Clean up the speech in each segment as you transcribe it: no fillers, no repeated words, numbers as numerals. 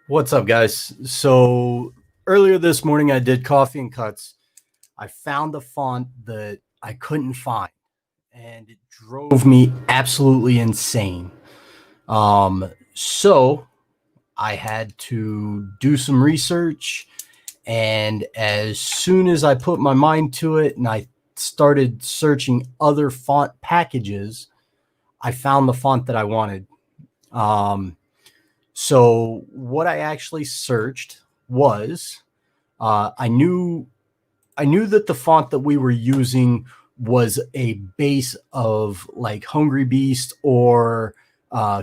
What's up, guys? So earlier this morning, I did coffee and cuts. I found a font that I couldn't find, and it drove me absolutely insane. So I had to do some research, and as soon as I put my mind to it and I started searching other font packages, I found the font that I wanted. Um, so what I actually searched was I knew that the font that we were using was a base of like Hungry Beast or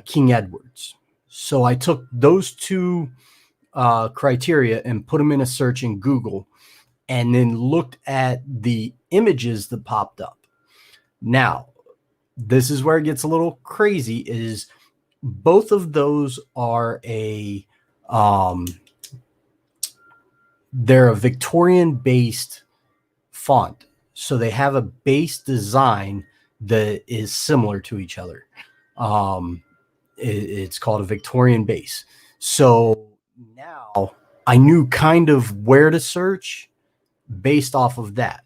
King Edwards. So I took those two criteria and put them in a search in Google, and then looked at the images that popped up. Now, this is where it gets a little crazy. Is both of those are um, they're a Victorian based font. So they have a base design that is similar to each other. Um, it's called a Victorian base. So now I knew kind of where to search based off of that.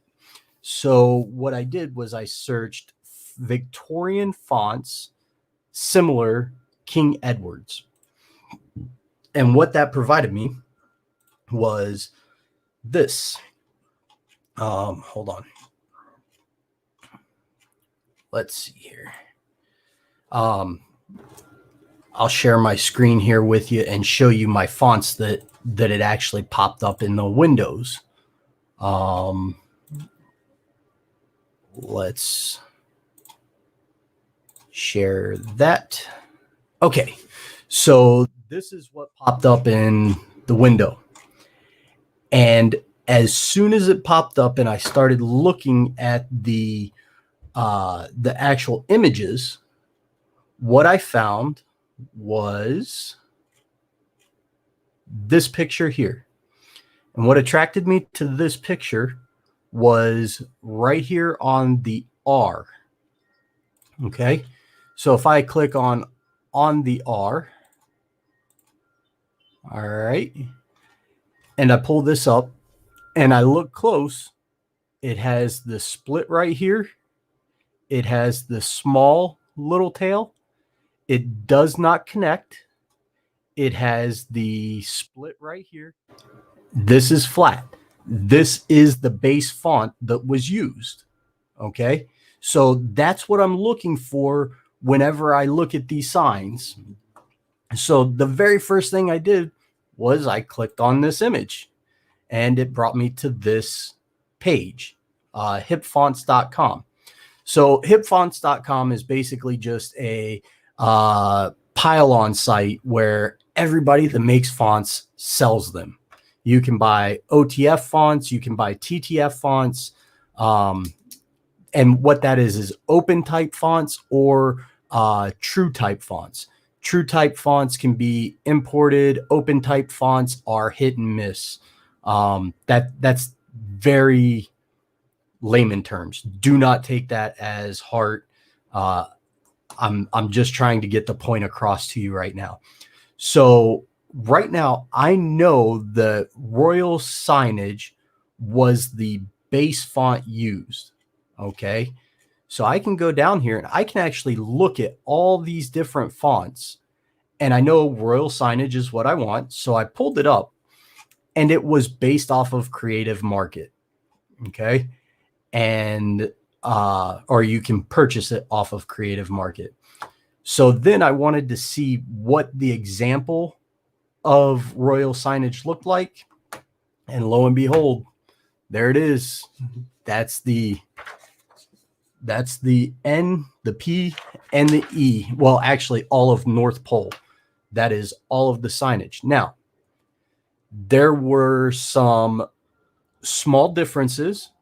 So what I did was I searched Victorian fonts similar King Edwards. And what that provided me was this. Hold on. Let's see here. I'll share my screen here with you and show you my fonts that it actually popped up in the windows. Let's share that. Okay, so this is what popped up in the window. And as soon as it popped up and I started looking at the actual images, what I found was this picture here. And what attracted me to this picture was right here on the R. Okay, so if I click on the R, all right, and I pull this up and I look close, it has the split right here. It has the small little tail. It does not connect. It has the split right here. This is flat. This is the base font that was used. Okay. So that's what I'm looking for whenever I look at these signs. So the very first thing I did was I clicked on this image, and it brought me to this page, hipfonts.com. So hipfonts.com is basically just a pile-on site where everybody that makes fonts sells them. You can buy OTF fonts, you can buy TTF fonts, and what that is open type fonts or true type fonts. True type fonts can be imported. Open type fonts are hit and miss. That's very layman terms. Do not take that as heart. I'm just trying to get the point across to you right now. So right now, I know the Royal Signage was the base font used. Okay. So I can go down here and I can actually look at all these different fonts, and I know Royal Signage is what I want. So I pulled it up, and it was based off of Creative Market. Okay. And, or you can purchase it off of Creative Market. So then I wanted to see what the example of Royal Signage looked like. And lo and behold, there it is. That's the N, the P, and the E. Well, actually, all of North Pole. That is all of the signage. Now, there were some small differences,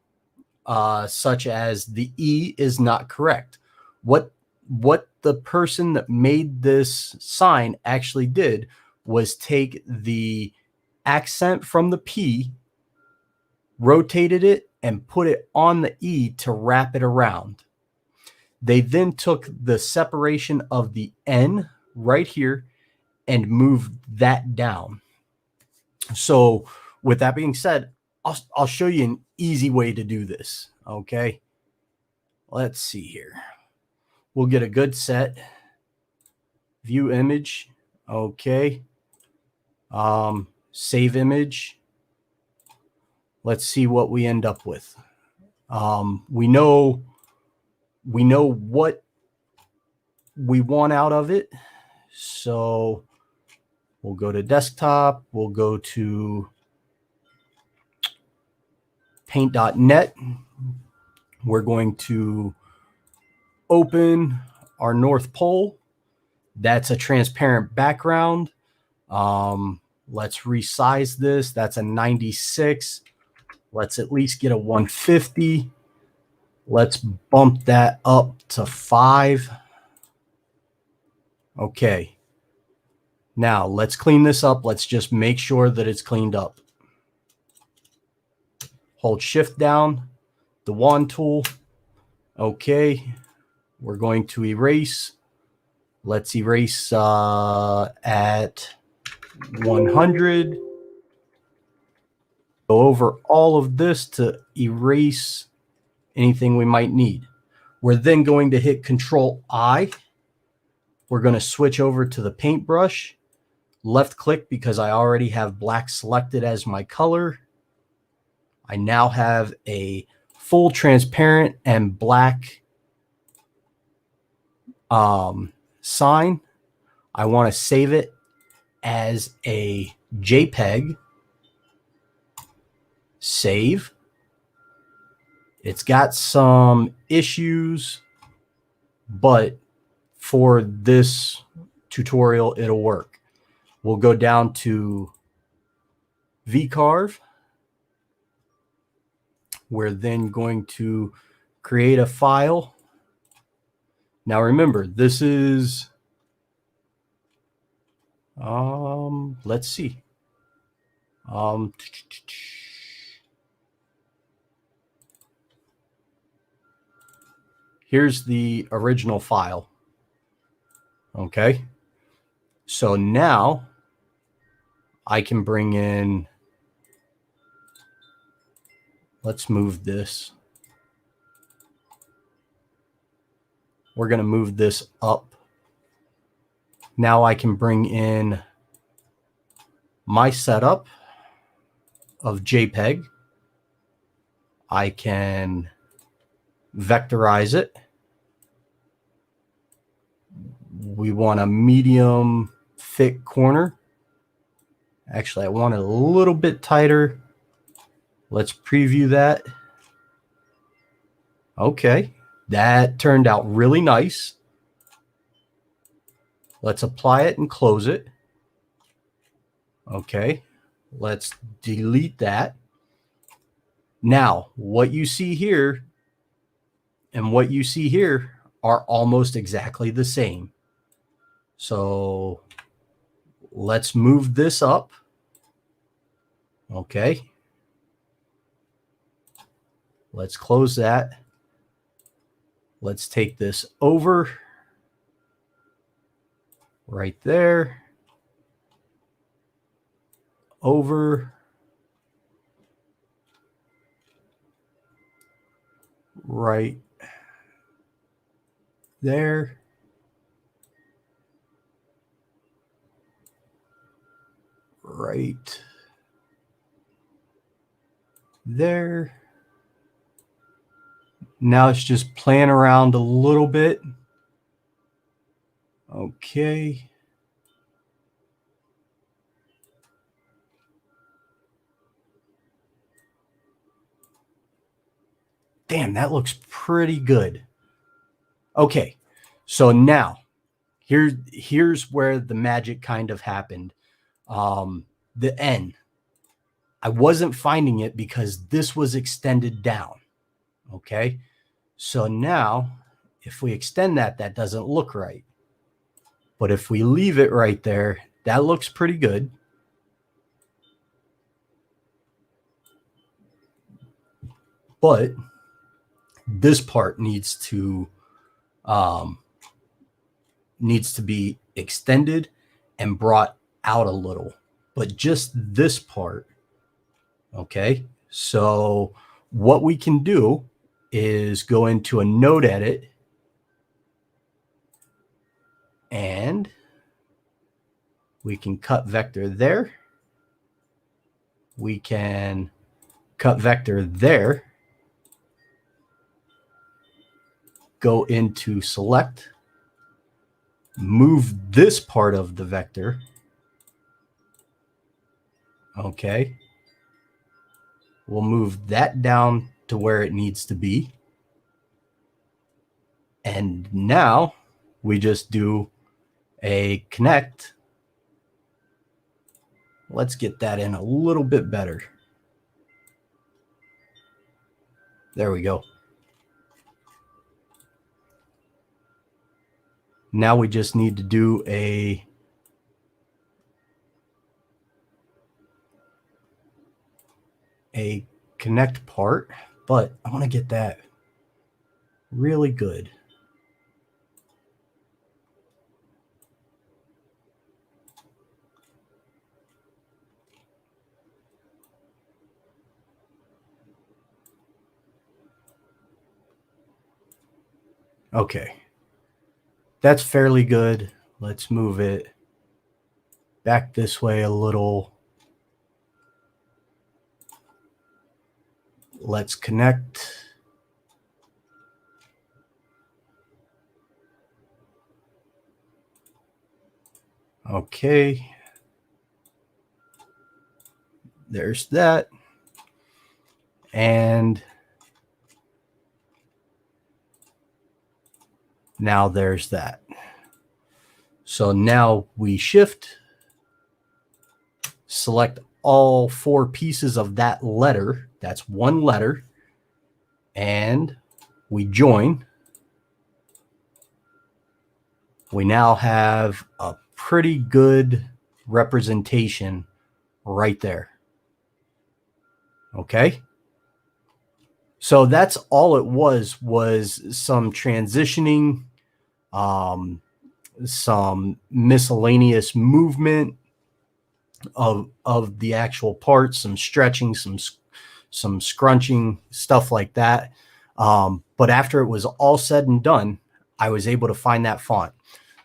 such as the E is not correct. What the person that made this sign actually did was take the accent from the P, rotated it, and put it on the E to wrap it around. They then took the separation of the N right here and moved that down. So with that being said, I'll show you an easy way to do this. Okay. Let's see here. We'll get a good set. View image. Okay. Save image. Let's see what we end up with. We know what we want out of it. So we'll go to desktop. We'll go to paint.net. We're going to open our North Pole. That's a transparent background. Let's resize this. That's a 96. Let's at least get a 150. Let's bump that up to 5. Okay. Now let's clean this up. Let's just make sure that it's cleaned up. Hold shift down, the wand tool. Okay. We're going to erase. Let's erase at 100. Go over all of this to erase anything we might need. We're then going to hit Control I. We're going to switch over to the paintbrush. Left click because I already have black selected as my color. I now have a full transparent and black sign. I want to save it as a JPEG. Save. It's got some issues, but for this tutorial, it'll work. We'll go down to VCarve. We're then going to create a file. Now remember, this is, let's see. Here's the original file. Okay. So now I can bring in, let's move this. We're going to move this up. Now I can bring in my setup of JPEG. I can vectorize it. We want a medium thick corner. Actually, I want it a little bit tighter. Let's preview that. Okay, that turned out really nice. Let's apply it and close it. Okay, let's delete that. Now, what you see here and what you see here are almost exactly the same. So let's move this up. Okay. Let's close that. Let's take this over right there. Over. Right there. Right there. Now it's just playing around a little bit. Okay. Damn, that looks pretty good. Okay, so now here's where the magic kind of happened. The N. I wasn't finding it because this was extended down. Okay, so now if we extend that, that doesn't look right. But if we leave it right there, that looks pretty good. But this part needs to be extended and brought out a little. but just this part. Okay, so what we can do is go into a node edit, and we can cut vector there. We can cut vector there. Go into select, move this part of the vector. Okay. We'll move that down to where it needs to be. And now we just do a connect. Let's get that in a little bit better. There we go. Now we just need to do a connect part, but I want to get that really good. Okay, that's fairly good. Let's move it back this way a little. Let's connect. Okay. There's that. And now there's that. So now we shift, select all 4 pieces of that letter. That's one letter. And we join. We now have a pretty good representation right there. Okay. So that's all it was some transitioning, some miscellaneous movement of the actual parts, some stretching, some scrunching, stuff like that. But after it was all said and done, I was able to find that font.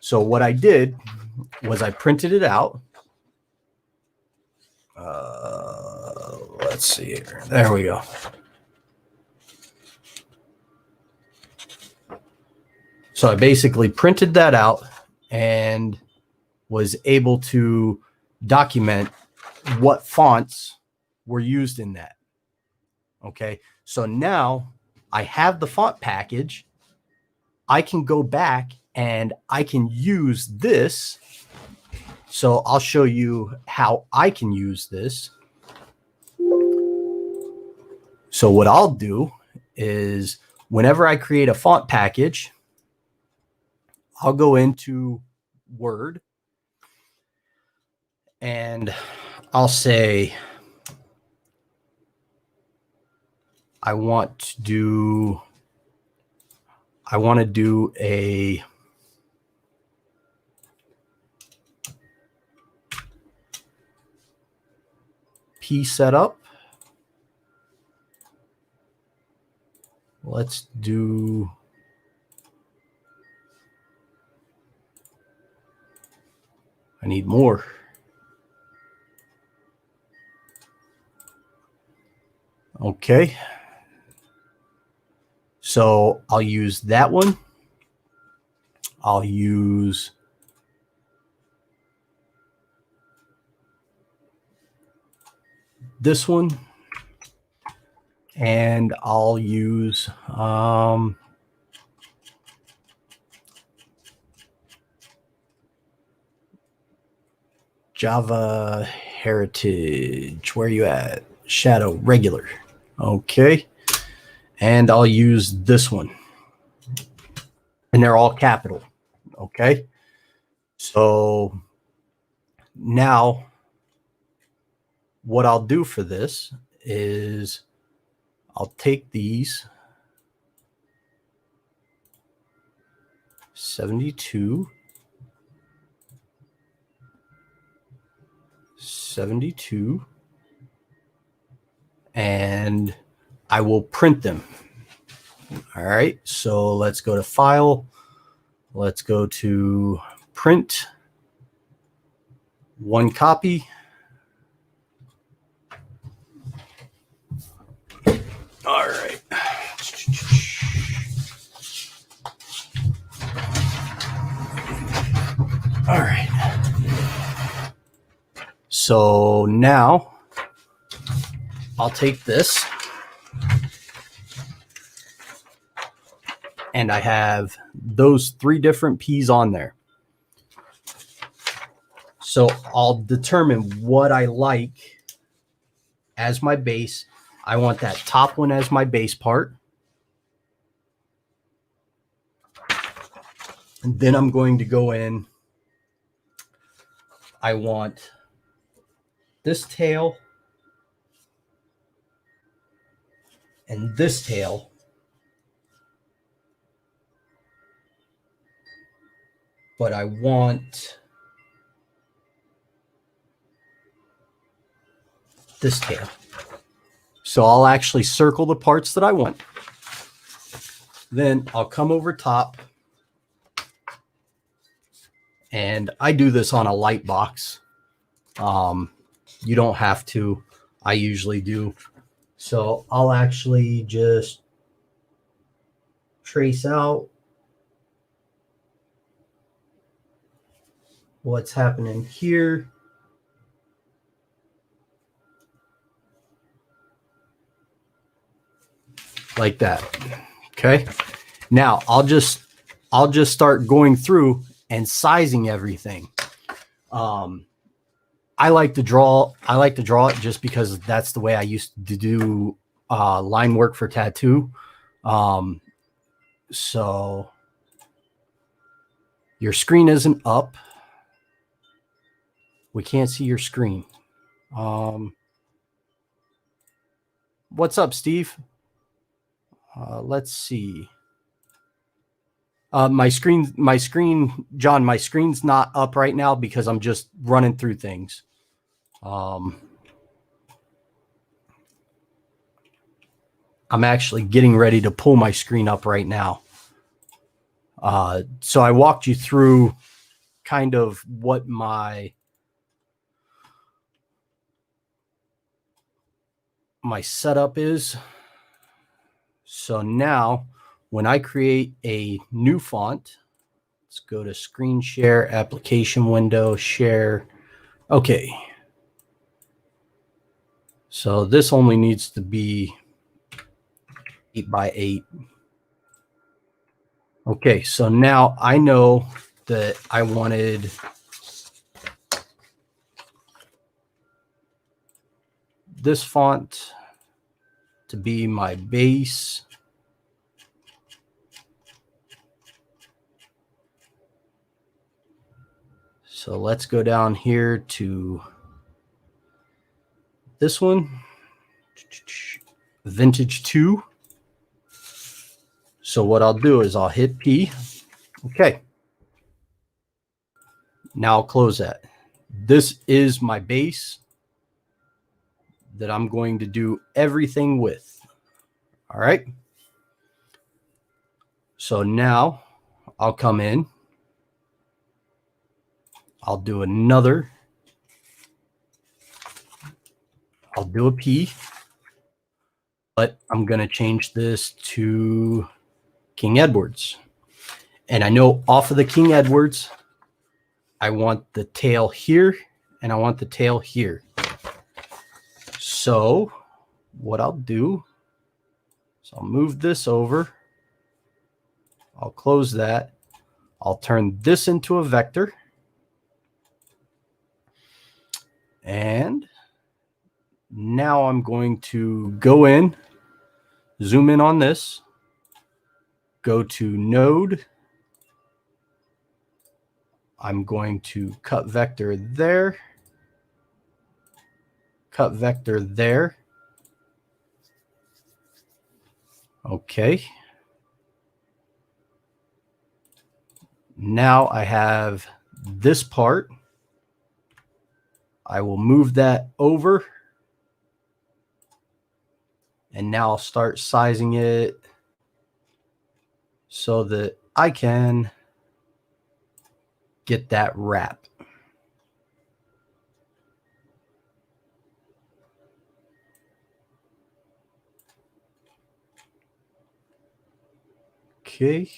So what I did was I printed it out. Let's see here. There we go. So I basically printed that out and was able to document what fonts were used in that. Okay. So now I have the font package. I can go back and I can use this. So I'll show you how I can use this. So what I'll do is whenever I create a font package, I'll go into Word and I'll say, I want to do a P setup. Let's do I need more. Okay. So I'll use that one. I'll use this one. And I'll use Java Heritage. Where are you at? Shadow regular. Okay. And I'll use this one. And they're all capital. Okay. So now what I'll do for this is I'll take these 72, 72, and I will print them. All right, so let's go to File. Let's go to Print. One copy. All right. All right. So now I'll take this, and I have those 3 different P's on there. So I'll determine what I like as my base. I want that top one as my base part. And then I'm going to go in. I want this tail and this tail. But I want this tail. So I'll actually circle the parts that I want. Then I'll come over top, and I do this on a light box. You don't have to. I usually do. So I'll actually just trace out what's happening here. Like that. Okay. Now I'll just start going through and sizing everything. I like to draw it just because that's the way I used to do line work for tattoo. So your screen isn't up. We can't see your screen. What's up, Steve? Let's see. My screen, John, my screen's not up right now because I'm just running through things. I'm actually getting ready to pull my screen up right now. So I walked you through kind of what my setup is. So now when I create a new font, let's go to screen share, application window, share. Okay. So this only needs to be 8 by 8. Okay, so now I know that I wanted this font to be my base. So let's go down here to this one, Vintage 2. So what I'll do is I'll hit P. Okay. Now I'll close that. This is my base that I'm going to do everything with. All right. So now I'll come in. I'll do another. I'll do a P. But I'm going to change this to King Edwards. And I know off of the King Edwards, I want the tail here and I want the tail here. So what I'll do is I'll move this over. I'll close that. I'll turn this into a vector. And now I'm going to go in, zoom in on this, go to node. I'm going to cut vector there, cut vector there. Okay. Now I have this part. I will move that over. And now I'll start sizing it so that I can get that wrap. Okay.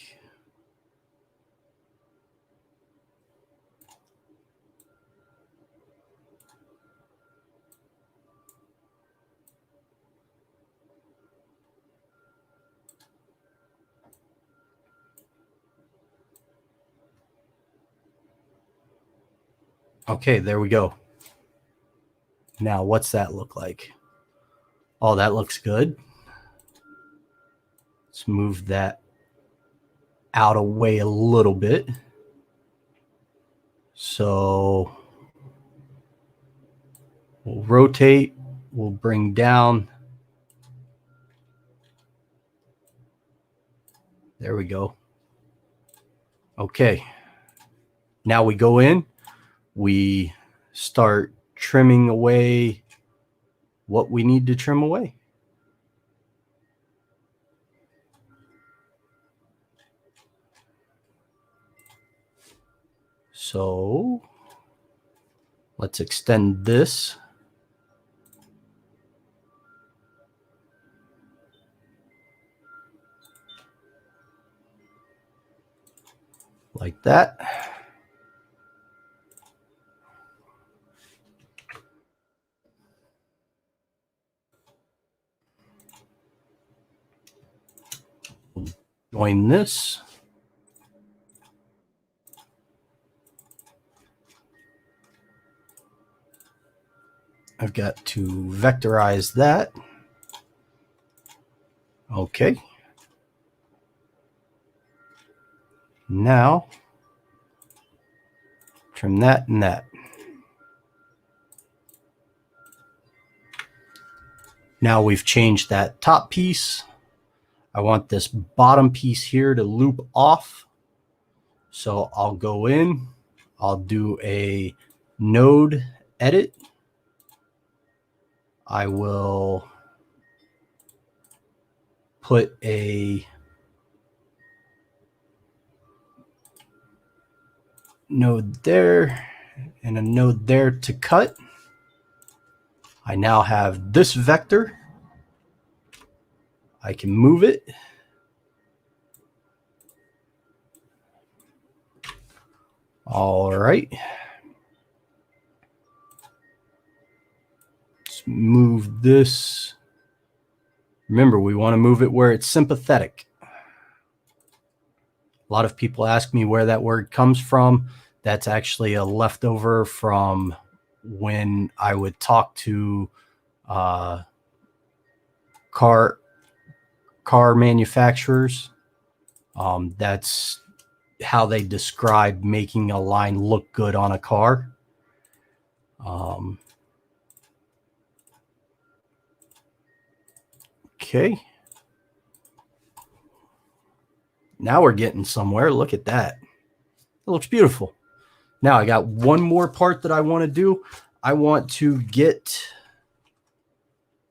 Okay, there we go. Now, what's that look like? Oh, that looks good. Let's move that out of the way a little bit. So we'll rotate, we'll bring down. There we go. Okay. Now we go in, we start trimming away what we need to trim away. So let's extend this. Like that. Join this. I've got to vectorize that. Okay. Now, trim that and that. Now we've changed that top piece. I want this bottom piece here to loop off. So I'll go in, I'll do a node edit. I will put a node there and a node there to cut. I now have this vector. I can move it. All right. Let's move this. Remember, we want to move it where it's sympathetic. A lot of people ask me where that word comes from. That's actually a leftover from when I would talk to car manufacturers. That's how they describe making a line look good on a car. Okay. Now we're getting somewhere. Look at that. It looks beautiful. Now I got one more part that I want to do. I want to get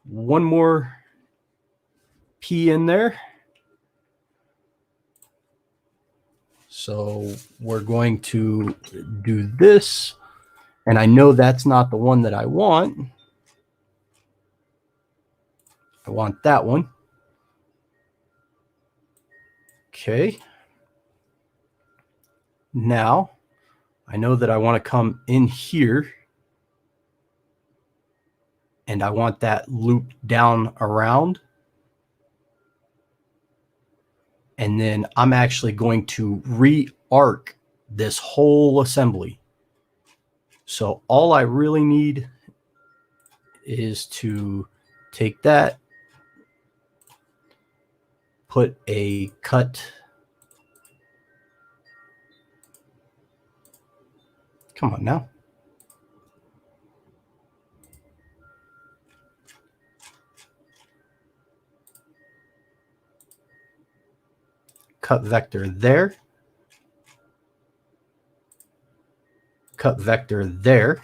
one more P in there. So we're going to do this. And I know that's not the one that I want. I want that one. Okay. Now, I know that I want to come in here. And I want that loop down around. And then I'm actually going to re-arc this whole assembly. So all I really need is to take that, put a cut. Come on now. Cut vector there. Cut vector there.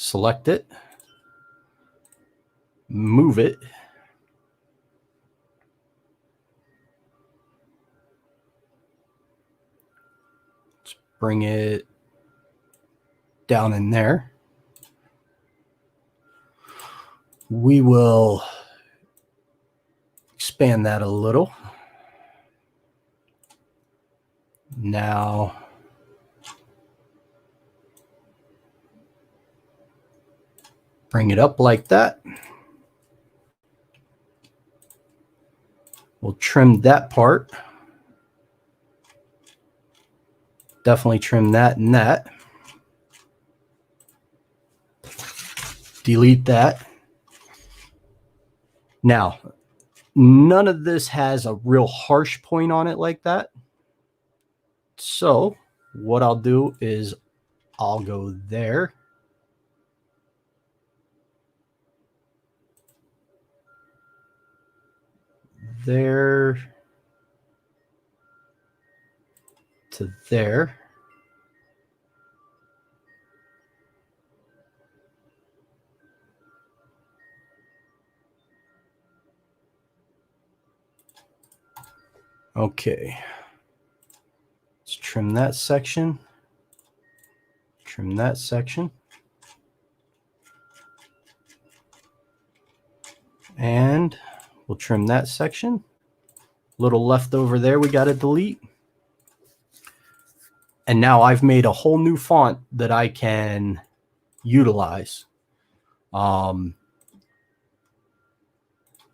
select it, move it, let's bring it down in there. We will expand that a little. Now, bring it up like that. We'll trim that part. Definitely trim that and that. Delete that. Now, none of this has a real harsh point on it like that. So what I'll do is I'll go there. There to there. Okay. Let's trim that section. Trim that section. And we'll trim that section. Little left over there we got to delete. And now I've made a whole new font that I can utilize.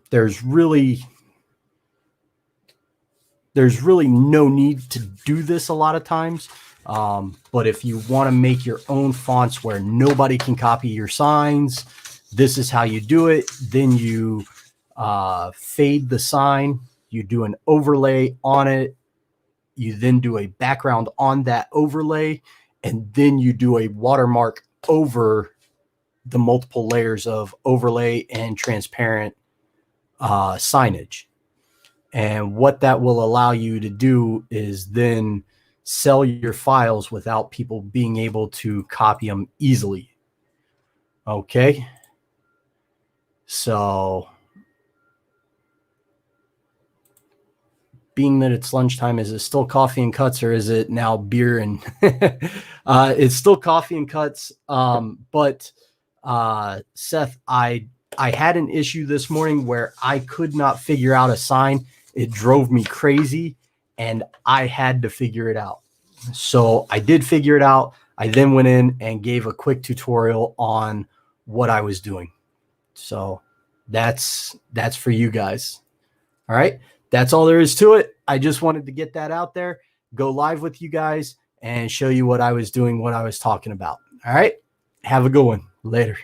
There's really no need to do this a lot of times. But if you want to make your own fonts where nobody can copy your signs, this is how you do it. Then you fade the sign. You do an overlay on it. You then do a background on that overlay, and then you do a watermark over the multiple layers of overlay and transparent signage. And what that will allow you to do is then sell your files without people being able to copy them easily. Okay. So being that it's lunchtime, is it still coffee and cuts, or is it now beer and it's still coffee and cuts. But Seth, I had an issue this morning where I could not figure out a sign. It drove me crazy and I had to figure it out. So I did figure it out. I then went in and gave a quick tutorial on what I was doing. So that's for you guys. All right. That's all there is to it. I just wanted to get that out there, go live with you guys and show you what I was doing, what I was talking about. All right. Have a good one. Later.